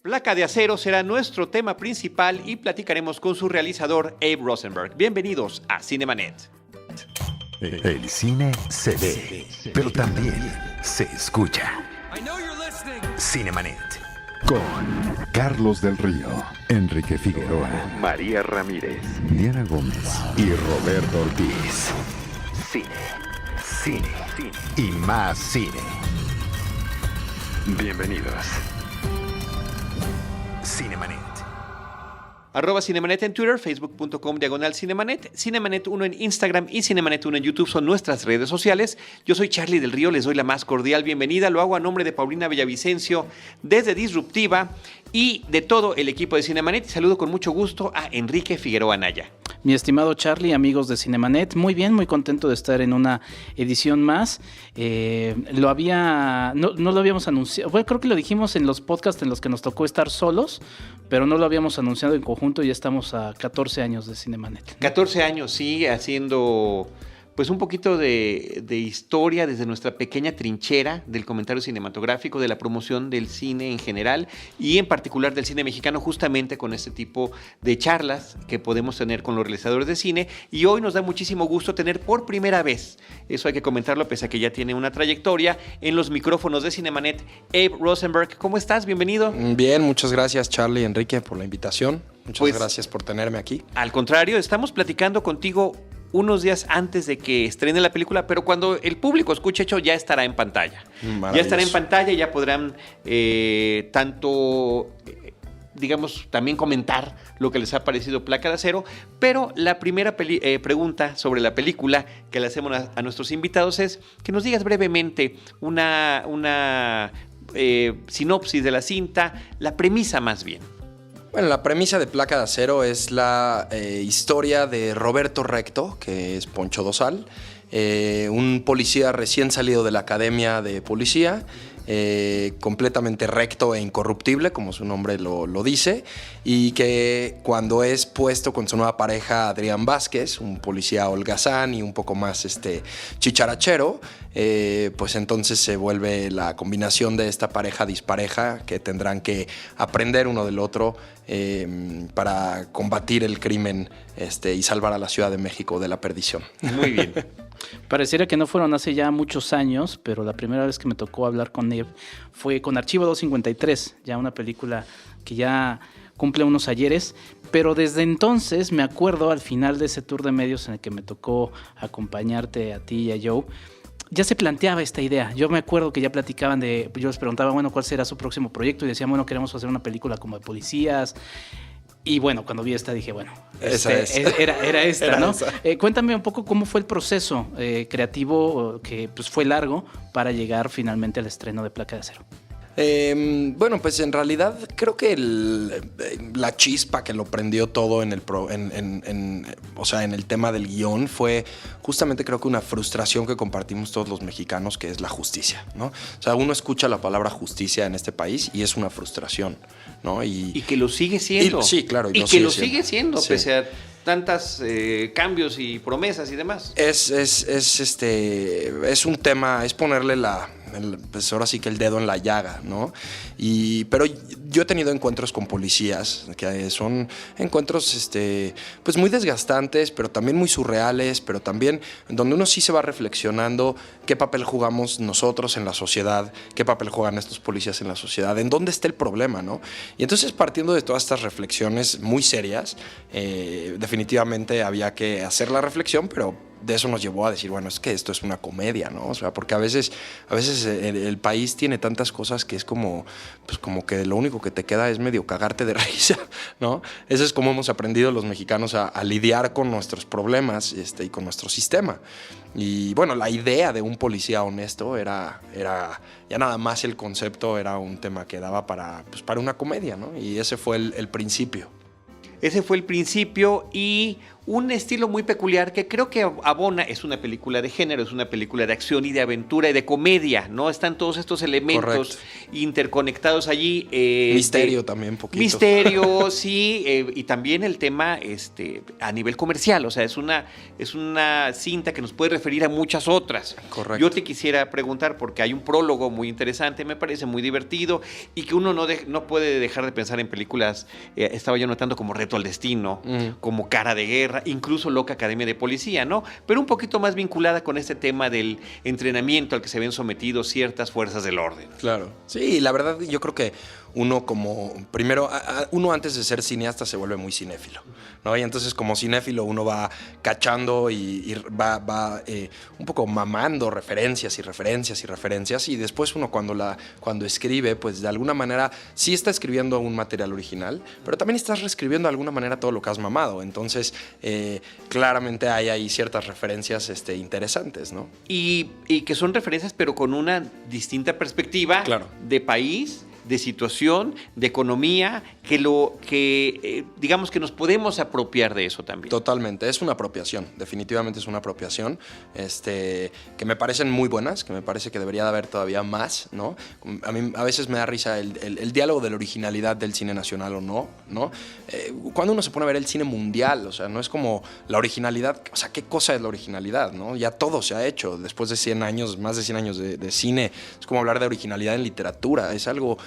Placa de Acero será nuestro tema principal y platicaremos con su realizador Abe Rosenberg. Bienvenidos a Cinemanet. El cine se ve, pero también se escucha. Cinemanet. Con Carlos del Río, Enrique Figueroa, María Ramírez, Diana Gómez y Roberto Ortiz. Cine y más cine. Bienvenidos. Cinemanet. @Cinemanet en Twitter, facebook.com/Cinemanet, Cinemanet1 en Instagram y Cinemanet1 en YouTube son nuestras redes sociales. Yo soy Charlie del Río, les doy la más cordial bienvenida. Lo hago a nombre de Paulina Villavicencio desde Disruptiva y de todo el equipo de Cinemanet. Y saludo con mucho gusto a Enrique Figueroa Anaya. Mi estimado Charlie, amigos de Cinemanet, muy bien, muy contento de estar en una edición más. No lo habíamos anunciado, bueno, creo que lo dijimos en los podcasts en los que nos tocó estar solos, pero no lo habíamos anunciado en conjunto y ya estamos a 14 años de Cinemanet. 14 años, sí, haciendo pues un poquito de historia desde nuestra pequeña trinchera del comentario cinematográfico, de la promoción del cine en general y en particular del cine mexicano, justamente con este tipo de charlas que podemos tener con los realizadores de cine. Y hoy nos da muchísimo gusto tener por primera vez, eso hay que comentarlo pese a que ya tiene una trayectoria, en los micrófonos de Cinemanet, Abe Rosenberg. ¿Cómo estás? Bienvenido. Bien, muchas gracias Charlie y Enrique por la invitación. Muchas gracias por tenerme aquí. Al contrario, estamos platicando contigo unos días antes de que estrene la película, pero cuando el público escuche hecho ya estará en pantalla. Ya estará en pantalla, ya podrán digamos, también comentar lo que les ha parecido Placa de Acero, pero la primera pregunta sobre la película que le hacemos a nuestros invitados es que nos digas brevemente una sinopsis de la cinta, la premisa más bien. Bueno, la premisa de Placa de Acero es la historia de Roberto Recto, que es Poncho Dosal, un policía recién salido de la academia de policía, completamente recto e incorruptible, como su nombre lo dice, y que cuando es puesto con su nueva pareja Adrián Vázquez, un policía holgazán y un poco más chicharachero, pues entonces se vuelve la combinación de esta pareja dispareja que tendrán que aprender uno del otro para combatir el crimen y salvar a la Ciudad de México de la perdición. Muy bien. Pareciera que no fueron hace ya muchos años, pero la primera vez que me tocó hablar con Neb fue con Archivo 253, ya una película que ya cumple unos ayeres, pero desde entonces me acuerdo al final de ese tour de medios en el que me tocó acompañarte a ti y a Joe, ya se planteaba esta idea. Yo me acuerdo que ya platicaban yo les preguntaba, bueno, ¿cuál será su próximo proyecto? Y decían, bueno, queremos hacer una película como de policías. Y bueno, cuando vi esta dije, bueno, era esta, era ¿no? Esa. Cuéntame un poco cómo fue el proceso creativo, que pues fue largo, para llegar finalmente al estreno de Placa de Acero. Bueno, pues en realidad creo que la chispa que lo prendió todo en el tema del guión fue justamente, creo que una frustración que compartimos todos los mexicanos, que es la justicia, ¿no? O sea, uno escucha la palabra justicia en este país y es una frustración, ¿no? Y que lo sigue siendo. Sí, claro. Y que lo sigue siendo, sí. Pese a tantos cambios y promesas y demás. Es un tema, es ponerle pues ahora sí que el dedo en la llaga, ¿no? Pero yo he tenido encuentros con policías que son encuentros pues muy desgastantes, pero también muy surreales, pero también donde uno sí se va reflexionando qué papel jugamos nosotros en la sociedad, qué papel juegan estos policías en la sociedad, en dónde está el problema, ¿no? Y entonces, partiendo de todas estas reflexiones muy serias, definitivamente había que hacer la reflexión, pero de eso nos llevó a decir, bueno, es que esto es una comedia, ¿no? O sea, porque a veces el país tiene tantas cosas que es como que lo único que te queda es medio cagarte de risa, ¿no? Eso es como hemos aprendido los mexicanos a lidiar con nuestros problemas y con nuestro sistema. Y bueno, la idea de un policía honesto era ya nada más el concepto, era un tema que daba para una comedia, ¿no? Y ese fue el principio. Ese fue el principio y un estilo muy peculiar que creo que abona, es una película de género, es una película de acción y de aventura y de comedia, ¿no? Están todos estos elementos interconectados allí. Misterio también, poquito. Misterio, sí, y también el tema a nivel comercial, o sea, es una cinta que nos puede referir a muchas otras. Correcto. Yo te quisiera preguntar, porque hay un prólogo muy interesante, me parece muy divertido, y que uno no puede dejar de pensar en películas, estaba yo notando como Reto al Destino, como Cara de Guerra, incluso Loca Academia de Policía, ¿no? Pero un poquito más vinculada con este tema del entrenamiento al que se ven sometidos ciertas fuerzas del orden. Claro. Sí, la verdad yo creo que uno primero, uno antes de ser cineasta se vuelve muy cinéfilo, ¿no? Y entonces como cinéfilo uno va cachando y va un poco mamando referencias y después uno cuando escribe, pues de alguna manera sí está escribiendo un material original, pero también estás reescribiendo de alguna manera todo lo que has mamado. Entonces, claramente hay ahí ciertas referencias interesantes, ¿no? Y que son referencias, pero con una distinta perspectiva de país, de situación, de economía, digamos que nos podemos apropiar de eso también. Totalmente, es una apropiación, definitivamente es una apropiación, que me parecen muy buenas, que me parece que debería de haber todavía más, ¿no? A mí a veces me da risa el diálogo de la originalidad del cine nacional o no, ¿no? Cuando uno se pone a ver el cine mundial, o sea, no es como la originalidad, o sea, ¿qué cosa es la originalidad, no? Ya todo se ha hecho, después de 100 años, más de 100 años de cine, es como hablar de originalidad en literatura, es algo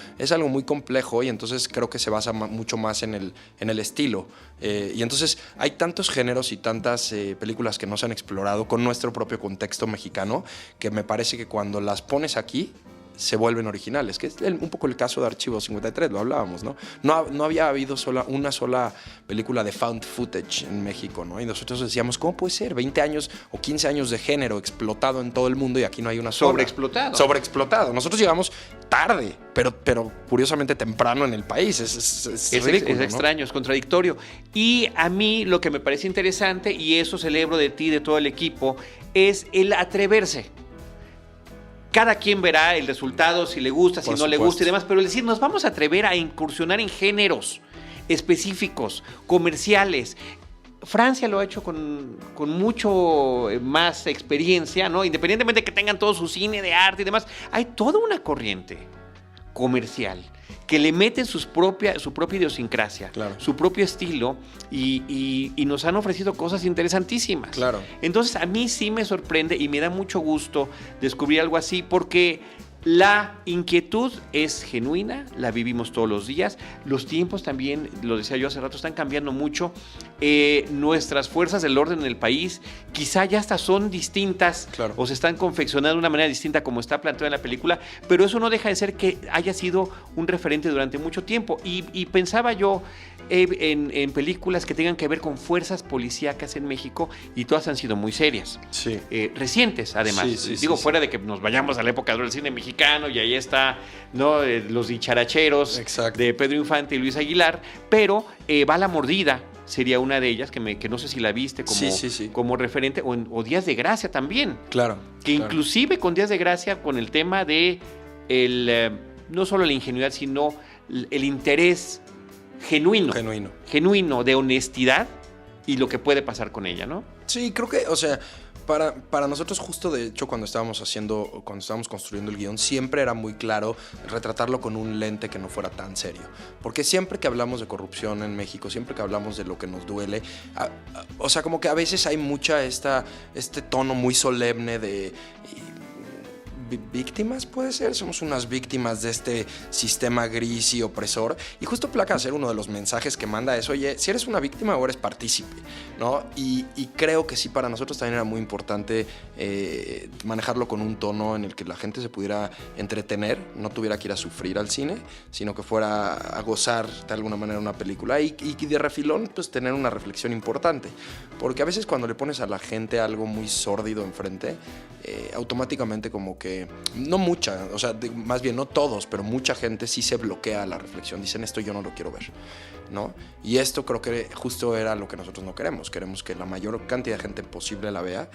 muy complejo y entonces creo que se basa mucho más en el estilo. Y entonces hay tantos géneros y tantas películas que no se han explorado con nuestro propio contexto mexicano que me parece que cuando las pones aquí se vuelven originales, que es un poco el caso de Archivo 53, lo hablábamos, ¿no? No había habido una sola película de found footage en México, ¿no? Y nosotros decíamos, ¿cómo puede ser? 20 años o 15 años de género explotado en todo el mundo y aquí no hay una sola. Sobreexplotado. Nosotros llegamos tarde, pero curiosamente temprano en el país. Es ridículo, es extraño, ¿no? Es contradictorio. Y a mí lo que me parece interesante, y eso celebro de ti, de todo el equipo, es el atreverse. Cada quien verá el resultado, si le gusta, si no le gusta y demás, pero es decir, nos vamos a atrever a incursionar en géneros específicos, comerciales. Francia lo ha hecho con mucho más experiencia, ¿no? Independientemente de que tengan todo su cine de arte y demás, hay toda una corriente comercial que le meten su propia idiosincrasia, su propio estilo y nos han ofrecido cosas interesantísimas. Claro. Entonces a mí sí me sorprende y me da mucho gusto descubrir algo así porque la inquietud es genuina, la vivimos todos los días. Los tiempos también, lo decía yo hace rato, están cambiando mucho. Nuestras fuerzas del orden en el país quizá ya hasta son distintas o se están confeccionando de una manera distinta como está planteada en la película, pero eso no deja de ser que haya sido un referente durante mucho tiempo. Y pensaba yo en películas que tengan que ver con fuerzas policíacas en México y todas han sido muy serias. Sí. Recientes, además. Fuera de que nos vayamos a la época del cine mexicano y ahí está, ¿no? Los dicharacheros de Pedro Infante y Luis Aguilar, pero Va la mordida sería una de ellas, que no sé si la viste como referente, o Días de Gracia también. Claro. Inclusive con Días de Gracia, con el tema de no solo la ingenuidad, sino el interés genuino, de honestidad y lo que puede pasar con ella, ¿no? Sí, creo que, o sea, para nosotros justo de hecho cuando estábamos construyendo el guión, siempre era muy claro retratarlo con un lente que no fuera tan serio. Porque siempre que hablamos de corrupción en México, siempre que hablamos de lo que nos duele, o sea, como que a veces hay mucha este tono muy solemne de... víctimas, puede ser, somos unas víctimas de este sistema gris y opresor, y justo Placa ser uno de los mensajes que manda es, oye, si eres una víctima o eres partícipe, ¿no? Y creo que sí, para nosotros también era muy importante manejarlo con un tono en el que la gente se pudiera entretener, no tuviera que ir a sufrir al cine, sino que fuera a gozar de alguna manera una película y de refilón, pues tener una reflexión importante, porque a veces cuando le pones a la gente algo muy sórdido enfrente, automáticamente como que, no mucha, o sea, más bien no todos, pero mucha gente sí se bloquea a la reflexión, dicen esto yo no lo quiero ver, ¿no? Y esto creo que justo era lo que nosotros no queremos que la mayor cantidad de gente posible la vea,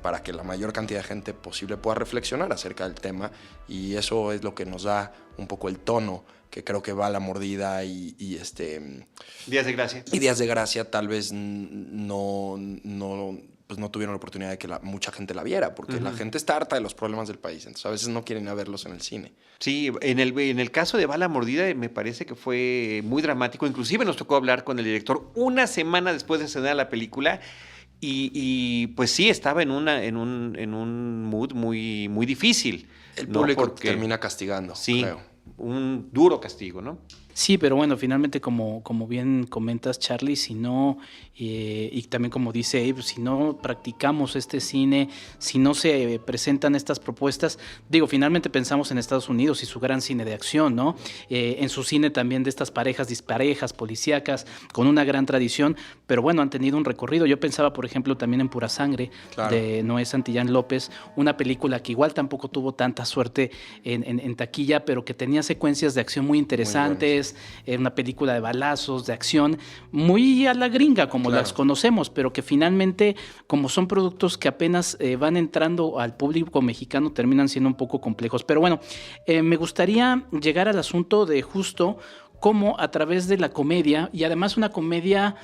para que la mayor cantidad de gente posible pueda reflexionar acerca del tema, y eso es lo que nos da un poco el tono que creo que Va la Mordida y Días de Gracia. Y Días de Gracia tal vez no tuvieron la oportunidad de que mucha gente la viera, porque la gente está harta de los problemas del país, entonces a veces no quieren ir a verlos en el cine. Sí, en el caso de Va la Mordida me parece que fue muy dramático, inclusive nos tocó hablar con el director una semana después de estrenar la película, y pues sí, estaba en un mood muy, muy difícil. El público termina castigando, sí, creo. Un duro castigo, ¿no? Sí, pero bueno, finalmente como bien comentas, Charlie, si no, y también como dice Abe, si no practicamos este cine, si no se presentan estas propuestas, digo, finalmente pensamos en Estados Unidos y su gran cine de acción, ¿no? En su cine también de estas parejas disparejas, policíacas, con una gran tradición, pero bueno, han tenido un recorrido. Yo pensaba, por ejemplo, también en Pura Sangre, claro, de Noé Santillán López, una película que igual tampoco tuvo tanta suerte en taquilla, pero que tenía secuencias de acción muy interesantes, una película de balazos, de acción, muy a la gringa como claro, las conocemos, pero que finalmente, como son productos que apenas van entrando al público mexicano, terminan siendo un poco complejos. Pero bueno, me gustaría llegar al asunto de justo cómo a través de la comedia, y además una comedia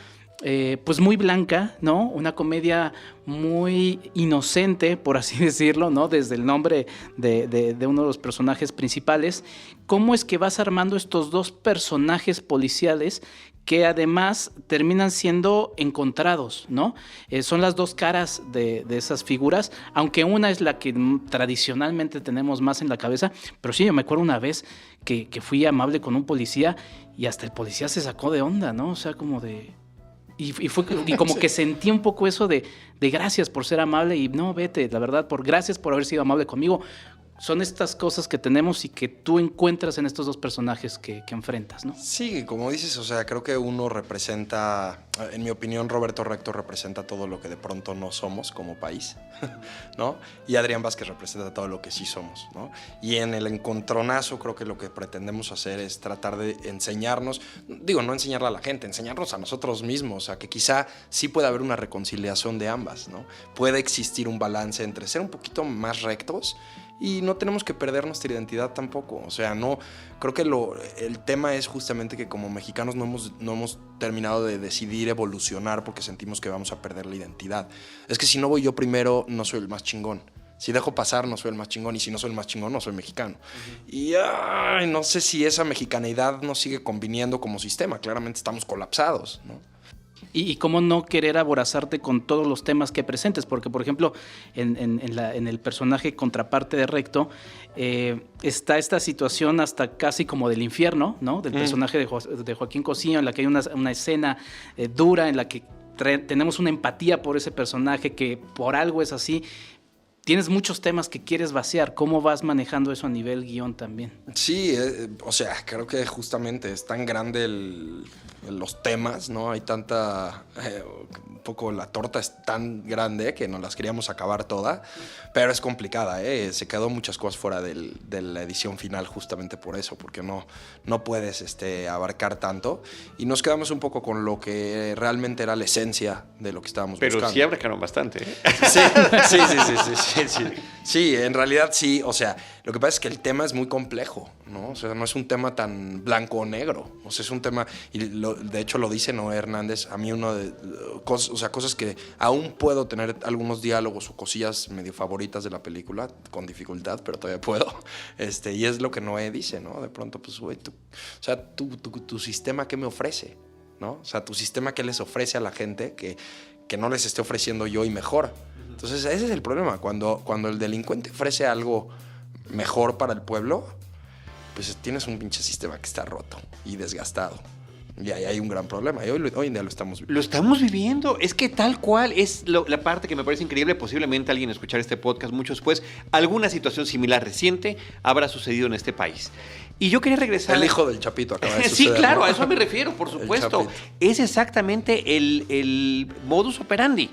pues muy blanca, ¿no? Una comedia muy inocente, por así decirlo, ¿no? Desde el nombre de uno de los personajes principales. ¿Cómo es que vas armando estos dos personajes policiales que además terminan siendo encontrados, ¿no? Son las dos caras de esas figuras, aunque una es la que tradicionalmente tenemos más en la cabeza, pero sí, yo me acuerdo una vez que fui amable con un policía y hasta el policía se sacó de onda, ¿no? O sea, como de... Y como que sentí un poco eso de gracias por ser amable y no, vete, la verdad, gracias por haber sido amable conmigo. Son estas cosas que tenemos y que tú encuentras en estos dos personajes que enfrentas, ¿no? Sí, como dices, o sea, creo que uno representa, en mi opinión, Roberto Recto representa todo lo que de pronto no somos como país, ¿no? Y Adrián Vázquez representa todo lo que sí somos, ¿no? Y en el encontronazo creo que lo que pretendemos hacer es tratar de enseñarnos, digo, no enseñarle a la gente, enseñarnos a nosotros mismos, o sea, que quizá sí pueda haber una reconciliación de ambas, ¿no? Puede existir un balance entre ser un poquito más rectos y no tenemos que perder nuestra identidad tampoco. O sea, no, creo que el tema es justamente que como mexicanos no hemos terminado de decidir evolucionar porque sentimos que vamos a perder la identidad. Es que si no voy yo primero, no soy el más chingón. Si dejo pasar, no soy el más chingón. Y si no soy el más chingón, no soy mexicano. Y no sé si esa mexicanidad nos sigue conviniendo como sistema. Claramente estamos colapsados, ¿no? Y cómo no querer aborazarte con todos los temas que presentes, porque por ejemplo en el personaje contraparte de Recto está esta situación hasta casi como del infierno, ¿no? Del personaje de Joaquín Cosío, en la que hay una escena dura en la que tenemos una empatía por ese personaje que por algo es así. Tienes muchos temas que quieres vaciar. ¿Cómo vas manejando eso a nivel guión también? Sí, o sea, creo que justamente es tan grande los temas, ¿no? Hay tanta... un poco la torta es tan grande que nos las queríamos acabar toda, pero es complicada, ¿eh? Se quedó muchas cosas fuera de la edición final justamente por eso, porque no puedes abarcar tanto. Y nos quedamos un poco con lo que realmente era la esencia de lo que estábamos buscando. Pero sí abarcaron bastante, ¿eh? Sí, en realidad sí. O sea, lo que pasa es que el tema es muy complejo, ¿no? O sea, no es un tema tan blanco o negro. O sea, es un tema, y de hecho lo dice Noé Hernández, a mí cosas que aún puedo tener algunos diálogos o cosillas medio favoritas de la película, con dificultad, pero todavía puedo. Y es lo que Noé dice, ¿no? De pronto, pues, güey, tu sistema, ¿qué me ofrece? ¿No? O sea, tu sistema, ¿qué les ofrece a la gente que no les esté ofreciendo yo y mejor? Entonces, ese es el problema. Cuando el delincuente ofrece algo mejor para el pueblo, pues tienes un pinche sistema que está roto y desgastado. Y ahí hay un gran problema. Y hoy en día lo estamos viviendo. Lo estamos viviendo. Es que tal cual es la parte que me parece increíble. Posiblemente alguien escuchar este podcast mucho después. Alguna situación similar reciente habrá sucedido en este país. Y yo quería regresar... El hijo del Chapito acaba de suceder. Sí, claro, a eso me refiero, por supuesto. Es exactamente el modus operandi.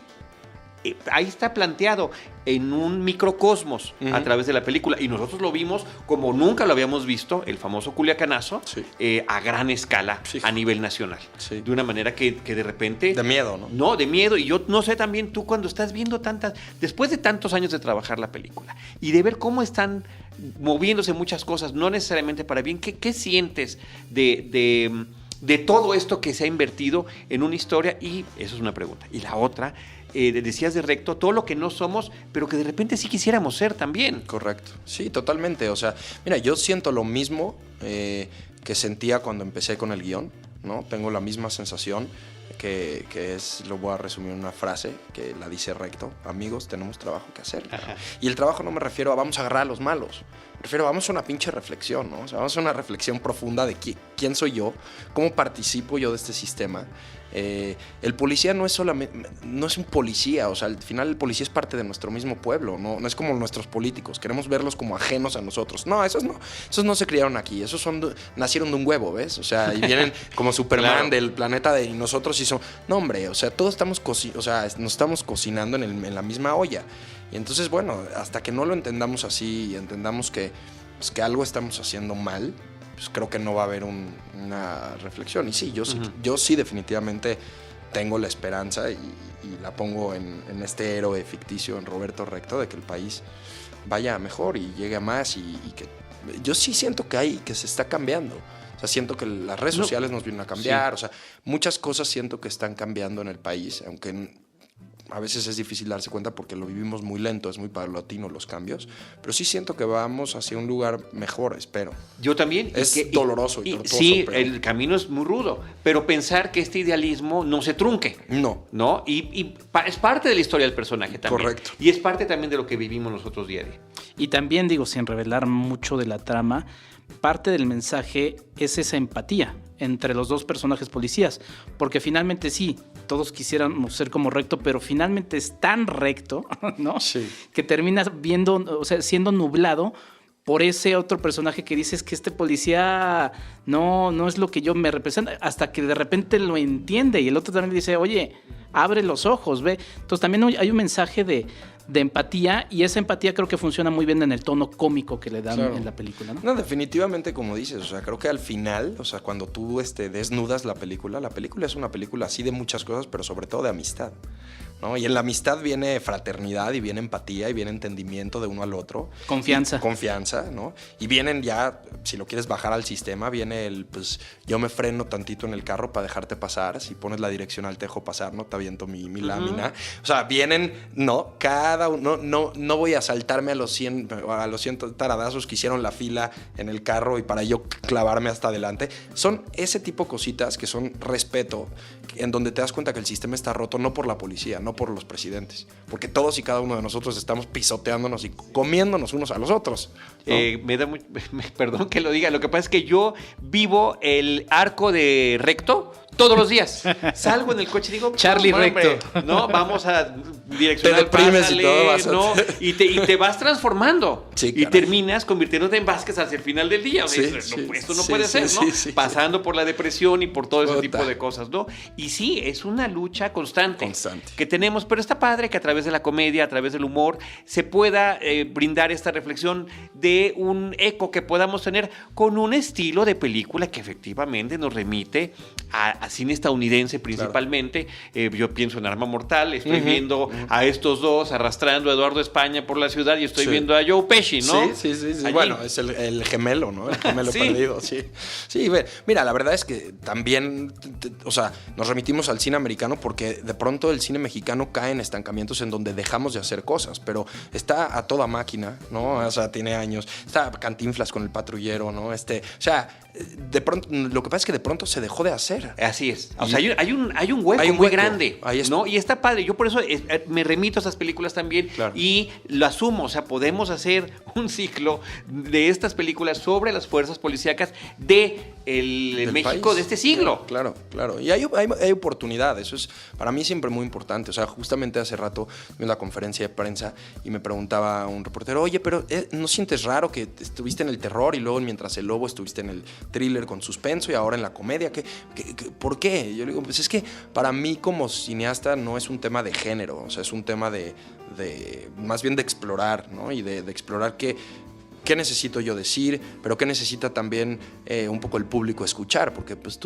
ahí está planteado en un microcosmos a través de la película. Y nosotros lo vimos como nunca lo habíamos visto, el famoso Culiacanazo, a gran escala a nivel nacional. Sí. De una manera que de repente... De miedo, ¿no? No, de miedo. Y yo no sé también tú cuando estás viendo después de tantos años de trabajar la película y de ver cómo están moviéndose muchas cosas, no necesariamente para bien, ¿qué sientes de todo esto que se ha invertido en una historia? Y eso es una pregunta. Y la otra... decías de Recto, todo lo que no somos, pero que de repente sí quisiéramos ser también. Correcto. Sí, totalmente. O sea, mira, yo siento lo mismo que sentía cuando empecé con el guión, ¿no? Tengo la misma sensación que es, lo voy a resumir en una frase que la dice Recto: amigos, tenemos trabajo que hacer. Y el trabajo no me refiero a vamos a agarrar a los malos. Me refiero a vamos a una pinche reflexión, ¿no? O sea, vamos a una reflexión profunda de quién soy yo, cómo participo yo de este sistema. El policía no es un policía, o sea, al final el policía es parte de nuestro mismo pueblo, no es como nuestros políticos, queremos verlos como ajenos a nosotros. No, esos no se criaron aquí, esos nacieron de un huevo, ¿ves? O sea, y vienen como Superman claro. del planeta y nosotros sí somos... No, hombre, o sea, todos estamos nos estamos cocinando en la misma olla. Y entonces, bueno, hasta que no lo entendamos así y entendamos que algo estamos haciendo mal, pues creo que no va a haber una reflexión. Y sí, yo sí definitivamente tengo la esperanza y la pongo en este héroe ficticio, en Roberto Recto, de que el país vaya mejor y llegue a más y que yo sí siento que se está cambiando. O sea, siento que las redes sociales nos vienen a cambiar. Sí. O sea, muchas cosas siento que están cambiando en el país, aunque a veces es difícil darse cuenta porque lo vivimos muy lento, es muy paulatino los cambios, pero sí siento que vamos hacia un lugar mejor, espero. Yo también. Es doloroso y tortuoso. Sí, pero el camino es muy rudo, pero pensar que este idealismo no se trunque. No. Y es parte de la historia del personaje también. Correcto. Y es parte también de lo que vivimos nosotros día a día. Y también, digo, sin revelar mucho de la trama, parte del mensaje es esa empatía entre los dos personajes policías, porque finalmente sí, todos quisiéramos ser como Recto, pero finalmente es tan recto, ¿no? Sí. Que terminas viendo, o sea, siendo nublado por ese otro personaje que dices que este policía no es lo que yo me representa, hasta que de repente lo entiende y el otro también dice, oye, abre los ojos, ve. Entonces también hay un mensaje de empatía, y esa empatía creo que funciona muy bien en el tono cómico que le dan en la película, ¿no? No, definitivamente, como dices, o sea, creo que al final, o sea, cuando tú desnudas la película es una película así de muchas cosas, pero sobre todo de amistad, ¿no? Y en la amistad viene fraternidad y viene empatía y viene entendimiento de uno al otro. Confianza, ¿no? Y vienen ya, si lo quieres bajar al sistema, viene pues yo me freno tantito en el carro para dejarte pasar, si pones la dirección al te dejo pasar, no te aviento mi lámina. O sea, vienen, no voy a saltarme a los 100 taradazos que hicieron la fila en el carro y para yo clavarme hasta adelante. Son ese tipo de cositas que son respeto, en donde te das cuenta que el sistema está roto no por la policía, no por los presidentes, porque todos y cada uno de nosotros estamos pisoteándonos y comiéndonos unos a los otros, ¿no? Perdón que lo diga, lo que pasa es que yo vivo el arco de Recto todos los días. Salgo en el coche y digo, Charlie Recto, no, vamos a direccionar, te deprimes y todo ¿no? y te vas transformando. Sí, y terminas convirtiéndote en Vázquez hacia el final del día. O sea, esto no puede ser, ¿no? Pasando por la depresión y por todo ese tipo de cosas, ¿no? Y sí, es una lucha constante que tenemos, pero está padre que a través de la comedia, a través del humor, se pueda brindar esta reflexión de un eco que podamos tener con un estilo de película que efectivamente nos remite a cine estadounidense principalmente. Claro. Yo pienso en Arma Mortal, estoy viendo a estos dos arrastrando a Eduardo España por la ciudad y estoy viendo a Joe Pesci, ¿no? Sí. Bueno, es el gemelo, ¿no? El gemelo perdido, sí. Sí, mira, la verdad es que también, o sea, nos remitimos al cine americano porque de pronto el cine mexicano cae en estancamientos en donde dejamos de hacer cosas, pero está a toda máquina, ¿no? O sea, tiene años. Está Cantinflas con El Patrullero, ¿no? O sea, de pronto, lo que pasa es que de pronto se dejó de hacer. Así es. O sea, hay un hueco muy grande, ¿no? Y está padre. Yo por eso me remito a esas películas también y lo asumo. O sea, podemos hacer un ciclo de estas películas sobre las fuerzas policíacas de el México país. de este siglo. Claro. Y hay oportunidad, eso es para mí siempre muy importante. O sea, justamente hace rato vi una conferencia de prensa y me preguntaba un reportero, oye, pero ¿no sientes raro que estuviste en el terror y luego mientras El Lobo estuviste en el thriller con suspenso y ahora en la comedia? ¿Por qué? Yo le digo, pues es que para mí como cineasta no es un tema de género, o sea, es un tema de más bien de explorar, ¿no? Y de explorar qué necesito yo decir, pero qué necesita también un poco el público escuchar, porque pues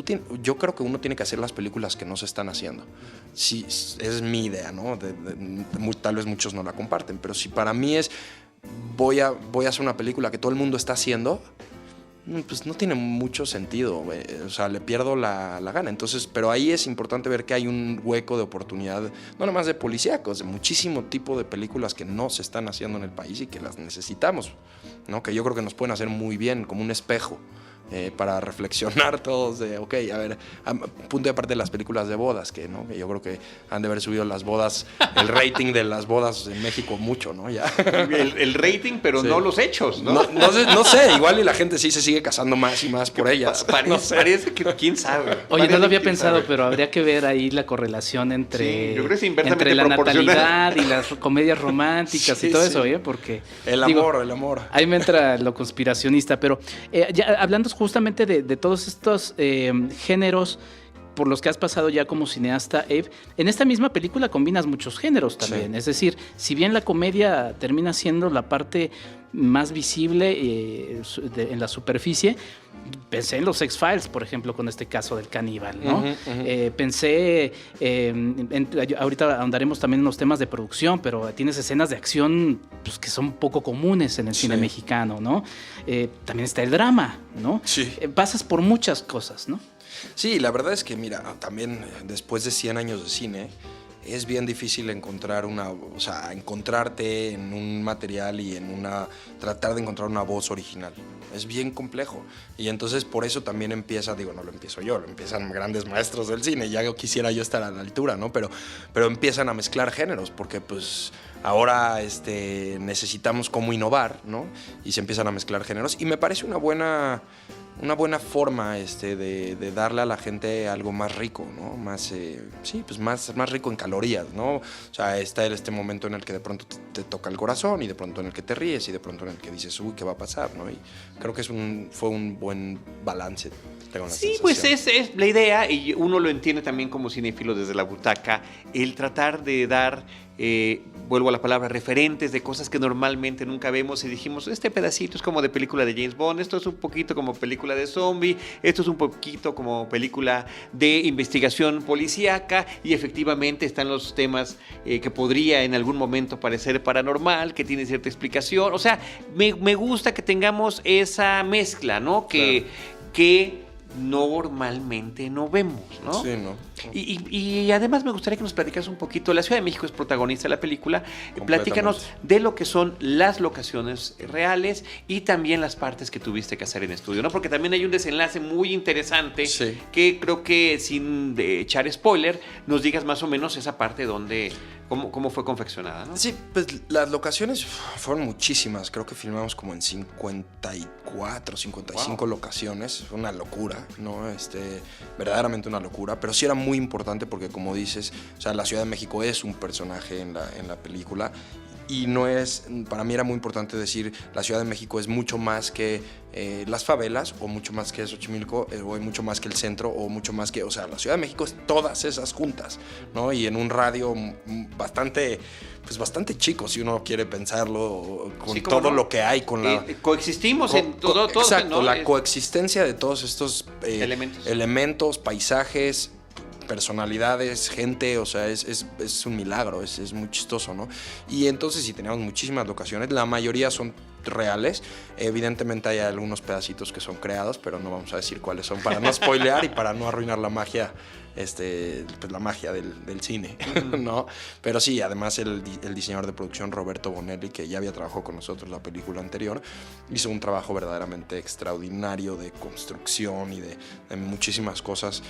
yo creo que uno tiene que hacer las películas que no se están haciendo. Sí, es mi idea, ¿no? Tal vez muchos no la comparten, pero si para mí es voy a hacer una película que todo el mundo está haciendo, pues no tiene mucho sentido, o sea, le pierdo la gana. Entonces, pero ahí es importante ver que hay un hueco de oportunidad, no nomás de policíacos, de muchísimo tipo de películas que no se están haciendo en el país y que las necesitamos, ¿no? Que yo creo que nos pueden hacer muy bien, como un espejo. Para reflexionar todos de, ok, a ver, punto de aparte de las películas de bodas, que yo creo que han de haber subido las bodas, el rating de las bodas en México mucho, ¿no? Ya. El rating, pero sí, no los hechos, ¿no? No sé, igual y la gente sí se sigue casando más y más por ellas. Parece que quién sabe. Oye, no lo había pensado, pero habría que ver ahí la correlación entre, yo creo que es entre la natalidad y las comedias románticas y todo eso, porque... El amor. Ahí me entra lo conspiracionista, pero ya hablando justamente de todos estos géneros por los que has pasado ya como cineasta, Abe, en esta misma película combinas muchos géneros también. Sí. Es decir, si bien la comedia termina siendo la parte más visible en la superficie, pensé en los X-Files, por ejemplo, con este caso del caníbal, ¿no? Pensé, ahorita ahondaremos también en los temas de producción, pero tienes escenas de acción pues, que son poco comunes en el cine mexicano, ¿no? También está el drama, ¿no? Sí. Pasas por muchas cosas, ¿no? Sí, la verdad es que, mira, también después de 100 años de cine, es bien difícil encontrarte en un material y tratar de encontrar una voz original. Es bien complejo. Y entonces por eso también no lo empiezo yo, lo empiezan grandes maestros del cine. Ya quisiera yo estar a la altura, ¿no? Pero empiezan a mezclar géneros porque pues ahora necesitamos cómo innovar, ¿no? Y se empiezan a mezclar géneros. Y me parece una buena forma de darle a la gente algo más rico, ¿no? Más rico en calorías, ¿no? O sea, está este momento en el que de pronto te toca el corazón y de pronto en el que te ríes y de pronto en el que dices, uy, ¿qué va a pasar? ¿No? Y creo que fue un buen balance. Sí, pues es la idea y uno lo entiende también como cinéfilo desde la butaca, el tratar de dar, vuelvo a la palabra, referentes de cosas que normalmente nunca vemos y dijimos, este pedacito es como de película de James Bond, esto es un poquito como película de zombie, esto es un poquito como película de investigación policíaca y efectivamente están los temas que podría en algún momento parecer paranormal, que tiene cierta explicación, o sea, me gusta que tengamos esa mezcla, ¿no? Que normalmente no vemos, ¿no? Sí, ¿no? Y además me gustaría que nos platicaras un poquito, la Ciudad de México es protagonista de la película, platícanos de lo que son las locaciones reales y también las partes que tuviste que hacer en estudio, ¿no? Porque también hay un desenlace muy interesante que creo que sin echar spoiler, nos digas más o menos esa parte donde... ¿Cómo fue confeccionada, ¿no? Sí, pues las locaciones fueron muchísimas. Creo que filmamos como en 54, 55 locaciones. Fue una locura, ¿no? Verdaderamente una locura. Pero sí era muy importante porque, como dices, o sea, la Ciudad de México es un personaje en la película. Y para mí era muy importante decir, la Ciudad de México es mucho más que las favelas, o mucho más que Xochimilco, o mucho más que el centro, o mucho más que, o sea, la Ciudad de México es todas esas juntas, ¿no? Y en un radio bastante chico, si uno quiere pensarlo, con todo lo que hay, con la... Coexistimos en todo. Exacto, ¿no? La coexistencia de todos estos elementos, paisajes, personalidades, gente, o sea, es un milagro, es muy chistoso, ¿no? Y entonces sí teníamos muchísimas locaciones, la mayoría son reales, evidentemente hay algunos pedacitos que son creados, pero no vamos a decir cuáles son para no spoilear y para no arruinar la magia, pues la magia del cine, ¿no? Pero sí, además el diseñador de producción Roberto Bonelli, que ya había trabajado con nosotros la película anterior, hizo un trabajo verdaderamente extraordinario de construcción y de muchísimas cosas,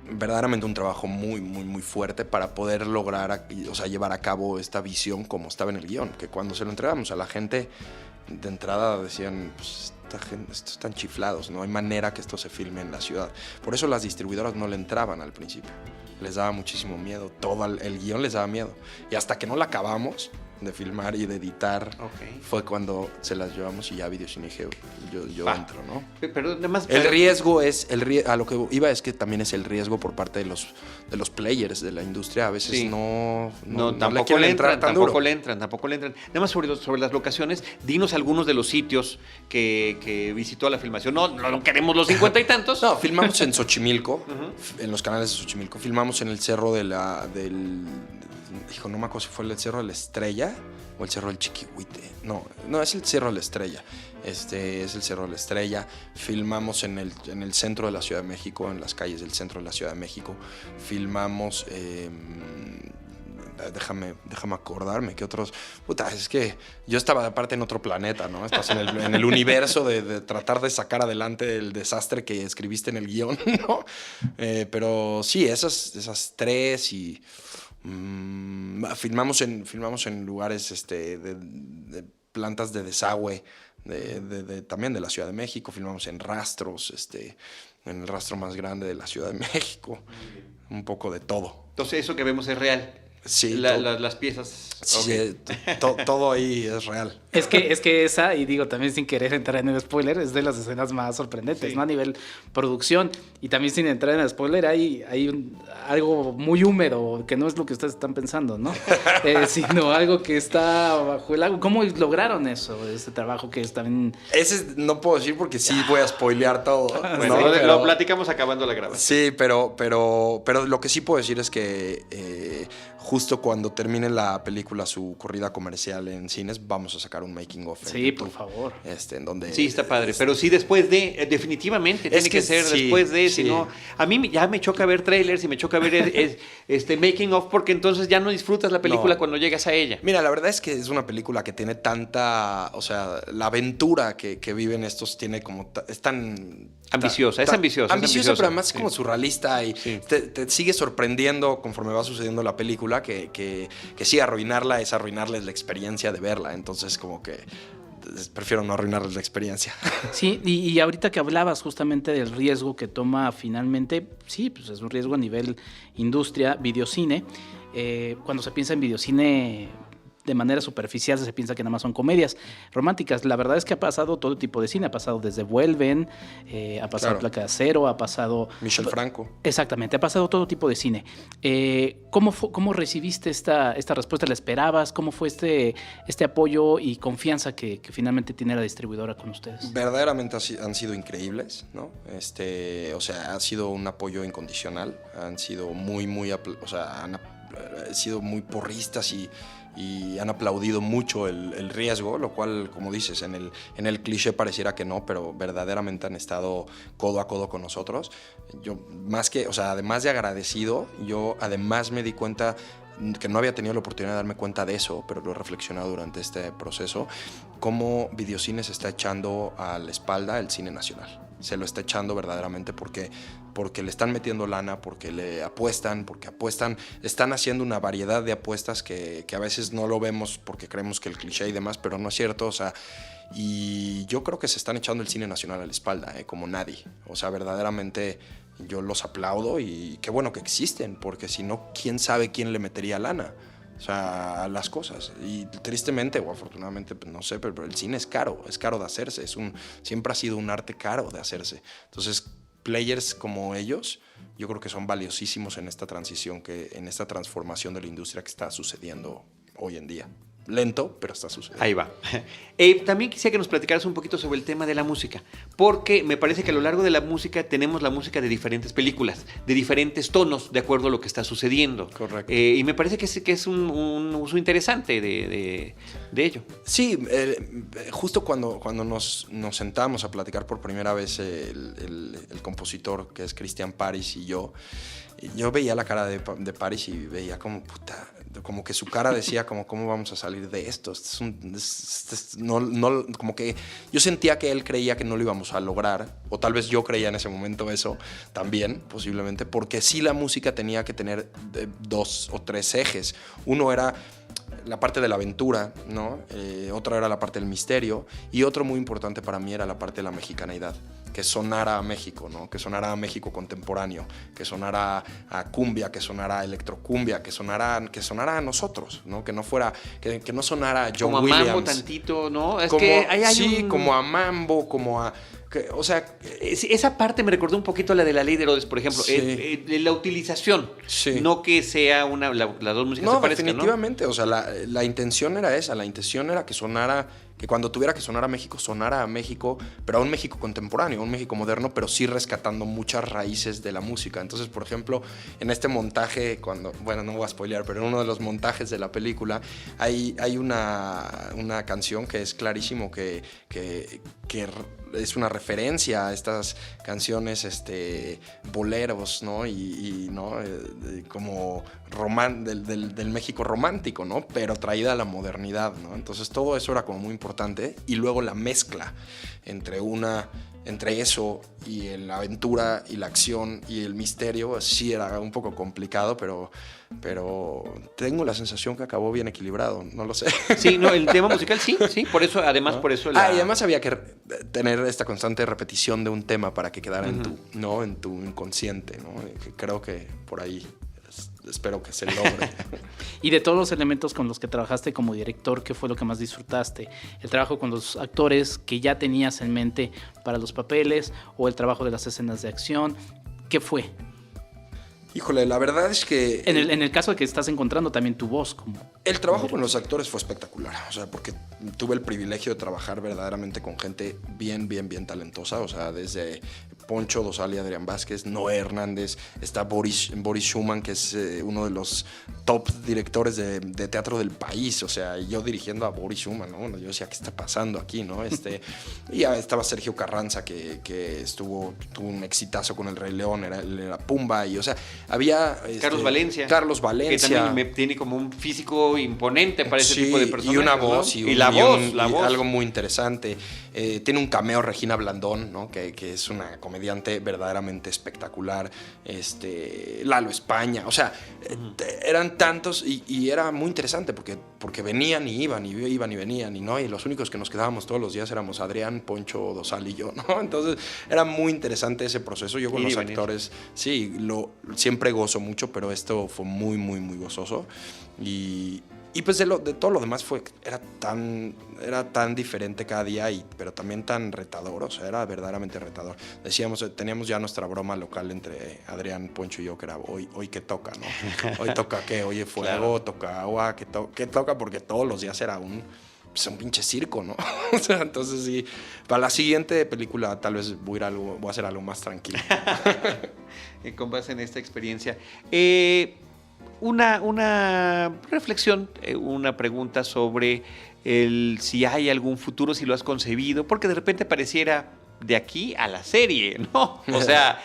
verdaderamente un trabajo muy, muy, muy fuerte para poder lograr, o sea, llevar a cabo esta visión como estaba en el guión, que cuando se lo entregamos a la gente, de entrada decían, pues, estos están chiflados, no hay manera que esto se filme en la ciudad. Por eso las distribuidoras no le entraban al principio, les daba muchísimo miedo, todo el guión les daba miedo. Y hasta que no la acabamos de filmar y de editar, fue cuando se las llevamos y ya Videocine dije, yo entro, ¿no? Pero además, el riesgo es, a lo que iba es que también es el riesgo por parte de los players de la industria. A veces no tampoco le entran. Tampoco le entran. Nada más sobre las locaciones, dinos algunos de los sitios que visitó la filmación. No queremos los 50 y tantos. No, filmamos en Xochimilco, en los canales de Xochimilco. Filmamos en el cerro del... Hijo, no me acuerdo si fue el Cerro de la Estrella o el Cerro del Chiquihuite. No, es el Cerro de la Estrella. Es el Cerro de la Estrella. Filmamos en el centro de la Ciudad de México, en las calles del centro de la Ciudad de México. Filmamos... Déjame acordarme que otros... Puta, es que yo estaba aparte en otro planeta, ¿no? Estás en el universo de tratar de sacar adelante el desastre que escribiste en el guión, ¿no? Pero sí, esas tres y... filmamos en lugares de plantas de desagüe también de la Ciudad de México. Filmamos en rastros, en el rastro más grande de la Ciudad de México. Un poco de todo. Entonces eso que vemos es real. Sí, las piezas. Sí, todo ahí es real. Es que esa, y digo también sin querer entrar en el spoiler, es de las escenas más sorprendentes, ¿no? A nivel producción. Y también sin entrar en el spoiler, hay algo muy húmedo, que no es lo que ustedes están pensando, ¿no? Sino algo que está bajo el agua. ¿Cómo lograron eso, ese trabajo que es también...? Ese no puedo decir porque sí voy a spoilear todo. Bueno, ¿no? Lo platicamos acabando la grabación. Sí, pero lo que sí puedo decir es que... justo cuando termine la película su corrida comercial en cines, vamos a sacar un making of. Sí, por favor. En donde sí, está padre, pero sí después de, definitivamente tiene que ser sí, después de, sí. Si no, a mí ya me choca ver trailers y me choca ver making of porque entonces ya no disfrutas la película cuando llegas a ella. Mira, la verdad es que es una película que tiene tanta, o sea, la aventura que viven estos tiene como, es tan... Ambiciosa, es ambiciosa. Ambiciosa, pero además es como surrealista y te sigue sorprendiendo conforme va sucediendo la película que sí, arruinarla es arruinarles la experiencia de verla. Entonces, como que prefiero no arruinarles la experiencia. Sí, y ahorita que hablabas justamente del riesgo que toma finalmente, sí, pues es un riesgo a nivel industria, videocine. Cuando se piensa en videocine... de manera superficial se piensa que nada más son comedias románticas. La verdad es que ha pasado todo tipo de cine. Ha pasado desde Vuelven, ha pasado Placa de Acero, ha pasado... Michel Franco. Exactamente, ha pasado todo tipo de cine. ¿Cómo recibiste esta respuesta? ¿La esperabas? ¿Cómo fue este apoyo y confianza que finalmente tiene la distribuidora con ustedes? Verdaderamente han sido increíbles, ¿no? O sea, ha sido un apoyo incondicional. Han sido han sido muy porristas y han aplaudido mucho el riesgo, lo cual, como dices, en el cliché pareciera que no, pero verdaderamente han estado codo a codo con nosotros. Yo, además de agradecido, yo además me di cuenta que no había tenido la oportunidad de darme cuenta de eso, pero lo he reflexionado durante este proceso, cómo Videocine se está echando a la espalda el cine nacional. Se lo está echando verdaderamente porque le están metiendo lana, porque le apuestan, están haciendo una variedad de apuestas que a veces no lo vemos porque creemos que el cliché y demás, pero no es cierto, o sea, y yo creo que se están echando el cine nacional a la espalda, como nadie, o sea, verdaderamente yo los aplaudo y qué bueno que existen, porque si no, ¿quién sabe quién le metería lana? O sea, las cosas. Y tristemente o afortunadamente, pues no sé, pero el cine es caro de hacerse. Siempre ha sido un arte caro de hacerse. Entonces, players como ellos, yo creo que son valiosísimos en esta transición, en esta transformación de la industria que está sucediendo hoy en día. Lento, pero está sucediendo. Ahí va. También quisiera que nos platicaras un poquito sobre el tema de la música, porque me parece que a lo largo de la música tenemos la música de diferentes películas, de diferentes tonos, de acuerdo a lo que está sucediendo. Correcto. Y me parece que es un uso interesante de ello. Sí, justo cuando nos sentamos a platicar por primera vez el compositor, que es Cristian Paris, y yo veía la cara de Paris y veía como, puta, como que su cara decía como, ¿cómo vamos a salir de esto? Como que yo sentía que él creía que no lo íbamos a lograr, o tal vez yo creía en ese momento eso también, posiblemente, porque sí la música tenía que tener 2 o 3 ejes. Uno era la parte de la aventura, ¿no? Otra era la parte del misterio, y otro muy importante para mí era la parte de la mexicanidad, que sonara a México, ¿no? Que sonara a México contemporáneo, que sonara a cumbia, que sonara a electrocumbia, que sonara a nosotros, ¿no? Que no fuera, que no sonara a John como Williams. Como a Mambo tantito, ¿no? Es como, que hay sí, como a Mambo, como a... o sea... Esa parte me recordó un poquito a la de La Ley de Herodes, por ejemplo. Sí. La utilización. Sí. No que sea las dos músicas no, se parezcan, definitivamente. ¿No? O sea, la intención era esa. La intención era que sonara... Que cuando tuviera que sonar a México, pero a un México contemporáneo, a un México moderno, pero sí rescatando muchas raíces de la música. Entonces, por ejemplo, en este montaje, bueno, no voy a spoilear, pero en uno de los montajes de la película hay una canción que es clarísimo que es una referencia a estas canciones boleros, ¿no? Y ¿no? Como del México romántico, ¿no? Pero traída a la modernidad, ¿no? Entonces todo eso era como muy importante. Y luego la mezcla entre eso y la aventura y la acción y el misterio sí era un poco complicado, pero tengo la sensación que acabó bien equilibrado, no lo sé. Sí, no, el tema musical sí, por eso, además, ¿no? Por eso y además había que tener esta constante repetición de un tema para que quedara en tu inconsciente, ¿no? Creo que por ahí espero que se logre. Y de todos los elementos con los que trabajaste como director, ¿qué fue lo que más disfrutaste? ¿El trabajo con los actores que ya tenías en mente para los papeles o el trabajo de las escenas de acción? ¿Qué fue? Híjole, la verdad es que... En el caso de que estás encontrando también tu voz como... El trabajo con los actores fue espectacular, o sea, porque tuve el privilegio de trabajar verdaderamente con gente bien talentosa, o sea, desde Poncho Dosal y Adrián Vázquez, Noé Hernández, está Boris Schumann, que es uno de los top directores de teatro del país, o sea, yo dirigiendo a Boris Schumann, ¿no? Yo decía, ¿qué está pasando aquí, no? Y ya estaba Sergio Carranza, que tuvo un exitazo con El Rey León, era Pumba, y o sea, había... Carlos Valencia. Que también tiene como un físico imponente para ese tipo de personajes. Y una voz, ¿no? y la voz. Algo muy interesante. Tiene un cameo Regina Blandón, ¿no? Que es una comediante verdaderamente espectacular. Lalo España, o sea, eran tantos y era muy interesante porque venían y iban y venían y no, y los únicos que nos quedábamos todos los días éramos Adrián, Poncho, Dosal y yo, ¿no? Entonces era muy interesante ese proceso. Yo con los actores, sí, siempre gozo mucho, pero esto fue muy gozoso. Y pues de todo lo demás era tan diferente cada día, pero también tan retador, o sea, era verdaderamente retador. Teníamos ya nuestra broma local entre Adrián, Poncho y yo, que era hoy qué toca, ¿no? Hoy toca qué, oye fuego, claro. Toca agua, qué toca, porque todos los días era un pinche circo, ¿no? O sea, entonces sí, para la siguiente película tal vez voy a hacer algo más tranquilo. Con base en esta experiencia. Una reflexión, una pregunta sobre si hay algún futuro, si lo has concebido, porque de repente pareciera de aquí a la serie, ¿no? O sea,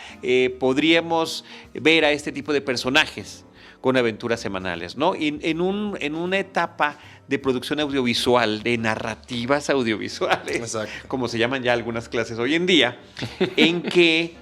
podríamos ver a este tipo de personajes con aventuras semanales, ¿no? En una etapa de producción audiovisual, de narrativas audiovisuales, exacto, como se llaman ya algunas clases hoy en día, en que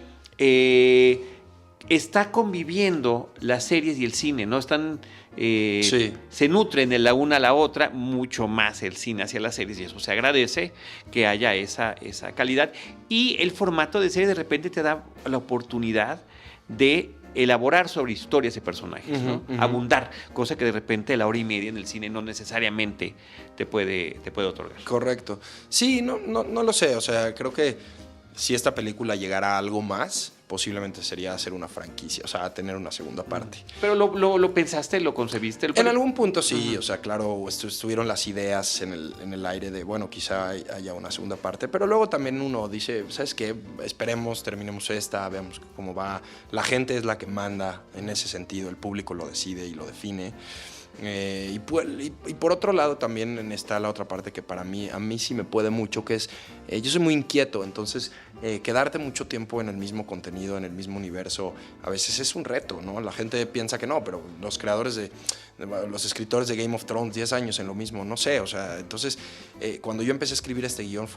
está conviviendo las series y el cine, ¿no? Se nutren la una a la otra, mucho más el cine hacia las series, y eso se agradece que haya esa calidad. Y el formato de serie de repente te da la oportunidad de elaborar sobre historias y personajes, ¿no? Abundar, cosa que de repente la hora y media en el cine no necesariamente te puede otorgar. Correcto. Sí, no lo sé, o sea, creo que si esta película llegara a algo más, posiblemente sería hacer una franquicia, o sea, tener una segunda parte. ¿Pero lo pensaste, lo concebiste? En algún punto sí, o sea, claro, estuvieron las ideas en el aire de, bueno, quizá haya una segunda parte, pero luego también uno dice, ¿sabes qué? Esperemos, terminemos esta, veamos cómo va. La gente es la que manda en ese sentido, el público lo decide y lo define. Y por otro lado también está la otra parte que a mí sí me puede mucho, que es, yo soy muy inquieto, entonces quedarte mucho tiempo en el mismo contenido, en el mismo universo, a veces es un reto, ¿no? La gente piensa que no, pero los escritores de Game of Thrones, 10 años en lo mismo, no sé, o sea, entonces cuando yo empecé a escribir este guión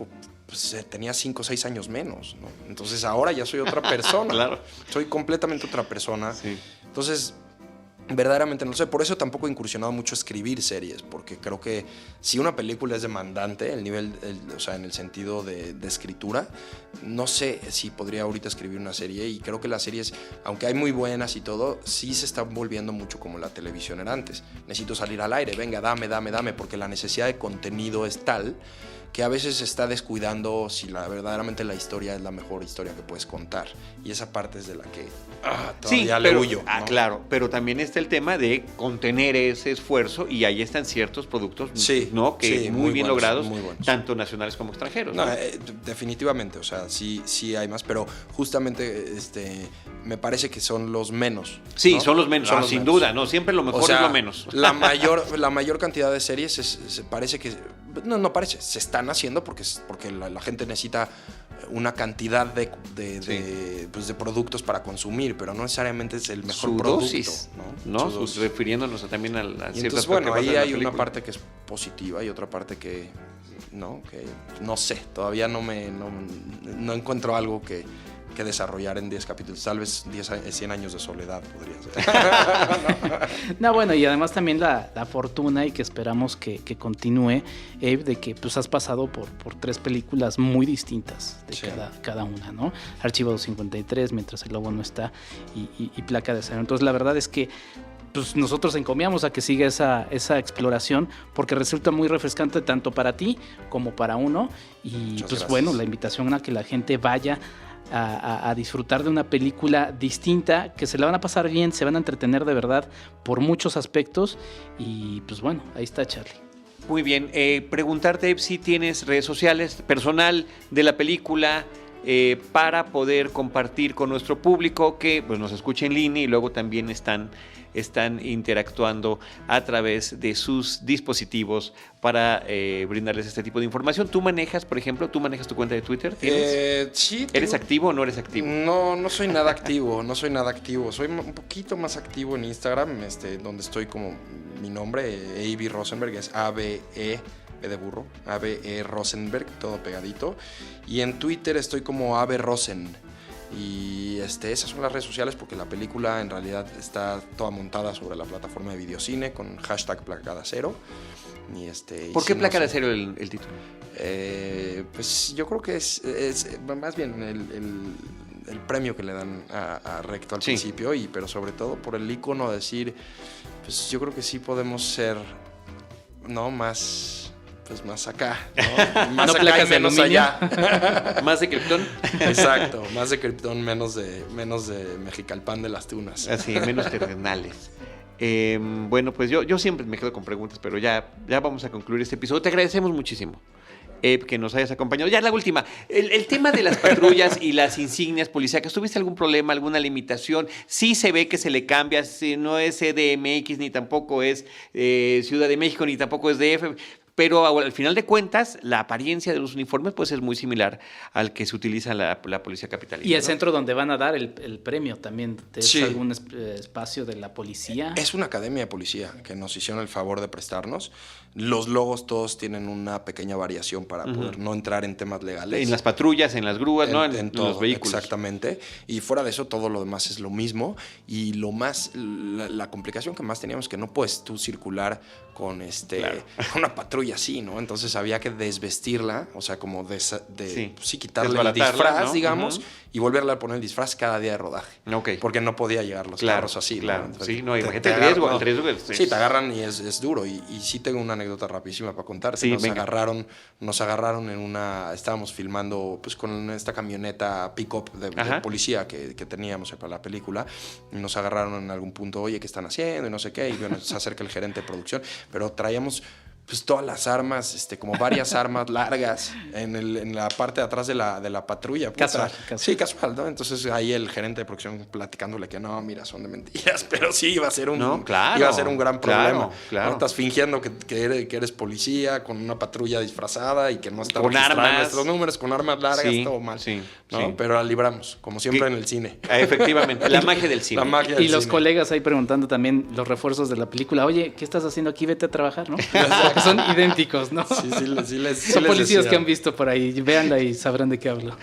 tenía 5 o 6 años menos, ¿no? Entonces ahora ya soy otra persona, Claro. Soy completamente otra persona, Sí. entonces verdaderamente no sé, por eso tampoco he incursionado mucho a escribir series, porque creo que si una película es demandante, o sea, en el sentido de escritura, no sé si podría ahorita escribir una serie, y creo que las series, aunque hay muy buenas y todo, sí se están volviendo mucho como la televisión era antes. Necesito salir al aire, venga, dame, porque la necesidad de contenido es tal que a veces se está descuidando si verdaderamente la historia es la mejor historia que puedes contar. Y esa parte es de la que todavía le huyo, ¿no? Claro, pero también está el tema de contener ese esfuerzo, y ahí están ciertos productos, Sí, ¿no? Que sí, muy bien buenos, logrados, muy buenos. tanto nacionales como extranjeros, ¿no? No, definitivamente, o sea, sí hay más, pero justamente me parece que son los menos. Sí, ¿no? son los menos, Son los sin menos. duda, ¿no? Siempre lo mejor O sea, es lo menos. La mayor cantidad de series se parece que... No parece, se están haciendo porque la gente necesita una cantidad de productos para consumir, pero no necesariamente es el mejor Su producto. dosis, ¿no? ¿no? Su dosis. Refiriéndonos también a Y ciertas entonces, bueno, cosas ahí de la hay una película. parte que es positiva y otra parte que no sé, todavía no encuentro algo que desarrollar en 10 capítulos. Tal vez 100 años de soledad podría ser. No, bueno, y además también la fortuna, y que esperamos que continúe, Abe, de que pues has pasado por 3 películas muy distintas de Sí. cada una, ¿no? Archivo 253, Mientras el lobo no está, y Placa de Acero. Entonces la verdad es que pues nosotros encomiamos a que siga esa exploración, porque resulta muy refrescante tanto para ti como para uno. Y Muchas pues gracias. bueno, la invitación a que la gente vaya a disfrutar de una película distinta, que se la van a pasar bien, se van a entretener de verdad por muchos aspectos. Y pues bueno, ahí está Charlie. Muy bien, preguntarte si tienes redes sociales, personal de la película, para poder compartir con nuestro público que pues, nos escuche en línea, y luego también están interactuando a través de sus dispositivos para brindarles este tipo de información. ¿Tú manejas, por ejemplo, tu cuenta de Twitter? ¿Tienes? Sí. ¿Eres activo o no eres activo? No soy nada activo, Soy un poquito más activo en Instagram, donde estoy como mi nombre, A.B. Rosenberg, es A-B-E, B de burro, A-B-E Rosenberg, todo pegadito. Y en Twitter estoy como A.B. Rosen. Y esas son las redes sociales, porque la película en realidad está toda montada sobre la plataforma de Videocine con hashtag Placa de Acero. ¿Por qué Placa de Acero el título? Pues yo creo que es más bien el premio que le dan a Recto al principio, pero sobre todo por el icono, decir, pues yo creo que sí podemos ser, ¿no? Más acá, ¿no? Más No acá placas y de menos aluminio. allá. ¿Más de Krypton? Exacto, más de Krypton, menos de Mexicalpan de las Tunas. Así, menos terrenales. Bueno, pues yo siempre me quedo con preguntas, pero ya vamos a concluir este episodio. Te agradecemos muchísimo, que nos hayas acompañado. Ya la última, el tema de las patrullas y las insignias policíacas. ¿Tuviste algún problema, alguna limitación? Sí se ve que se le cambia, no es CDMX, ni tampoco es Ciudad de México, ni tampoco es DF. Pero al final de cuentas, la apariencia de los uniformes pues es muy similar al que se utiliza en la policía capitalina. Y el ¿no? centro donde van a dar el premio también, ¿es Sí. algún espacio de la policía? Es una academia de policía que nos hicieron el favor de prestarnos. Los logos todos tienen una pequeña variación para poder no entrar en temas legales. En las patrullas, en las grúas, ¿no? En todo, los vehículos. Exactamente. Y fuera de eso, todo lo demás es lo mismo. Y la complicación que más teníamos es que no puedes tú circular con Claro. una patrulla así, ¿no? Entonces había que desvestirla, o sea, como quitarle el Desbaratarla, disfraz, ¿no? digamos, y volverle a poner el disfraz cada día de rodaje. Ok. Porque no podía llegar los Claro, carros así, claro. ¿no? Entonces, Sí, no, imagínate te el riesgo, agarran, el riesgo es- Sí, te agarran y es duro. Y sí tengo una anécdota rapidísima para contarte. Sí, nos venga. agarraron estábamos filmando pues con esta camioneta pick-up de policía que teníamos para la película. Y nos agarraron en algún punto, oye, ¿qué están haciendo? Y no sé qué. Y bueno, se acerca el gerente de producción. Pero traíamos pues todas las armas, como varias armas largas en la parte de atrás de la patrulla. Puta. Casual. Sí, casual, ¿no? Entonces ahí el gerente de producción platicándole que no, mira, son de mentiras, pero sí iba a ser un, iba a ser un gran problema. Claro. ¿No? Estás fingiendo que eres policía con una patrulla disfrazada y que no está con registrando armas. nuestros números, con armas largas, Sí, todo mal. sí, ¿no? sí. Pero la libramos, como siempre en el cine. Efectivamente, la magia del cine. La magia del Y los cine. colegas ahí preguntando también los refuerzos de la película. Oye, ¿qué estás haciendo aquí? Vete a trabajar, ¿no? Porque son idénticos, ¿no? Sí, Son policías decía. que han visto por ahí. Véanla y sabrán de qué hablo.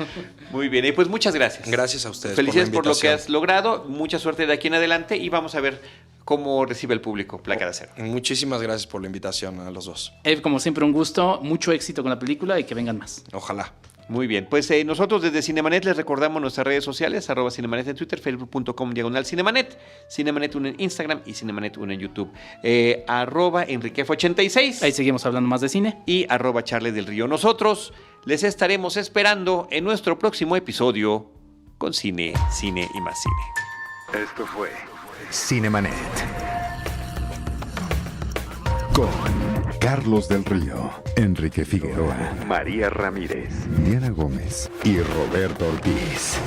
Muy bien, y pues muchas gracias. Gracias a ustedes. Felicidades por por la lo que invitación. has logrado. Mucha suerte de aquí en adelante y vamos a ver cómo recibe el público Placa de Acero. Muchísimas gracias por la invitación a los dos. Eve, como siempre, un gusto. Mucho éxito con la película y que vengan más. Ojalá. Muy bien, pues nosotros desde Cinemanet les recordamos nuestras redes sociales, @Cinemanet en Twitter, facebook.com/Cinemanet, Cinemanet 1 en Instagram y Cinemanet 1 en YouTube, @Enriquef86 Ahí seguimos hablando más de cine. y @Charles del Río. Nosotros les estaremos esperando en nuestro próximo episodio con Cine, Cine y más Cine. Esto fue Cinemanet. Con Carlos del Río, Enrique Figueroa, María Ramírez, Diana Gómez y Roberto Ortiz.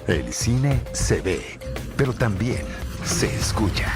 El cine se ve, pero también se escucha.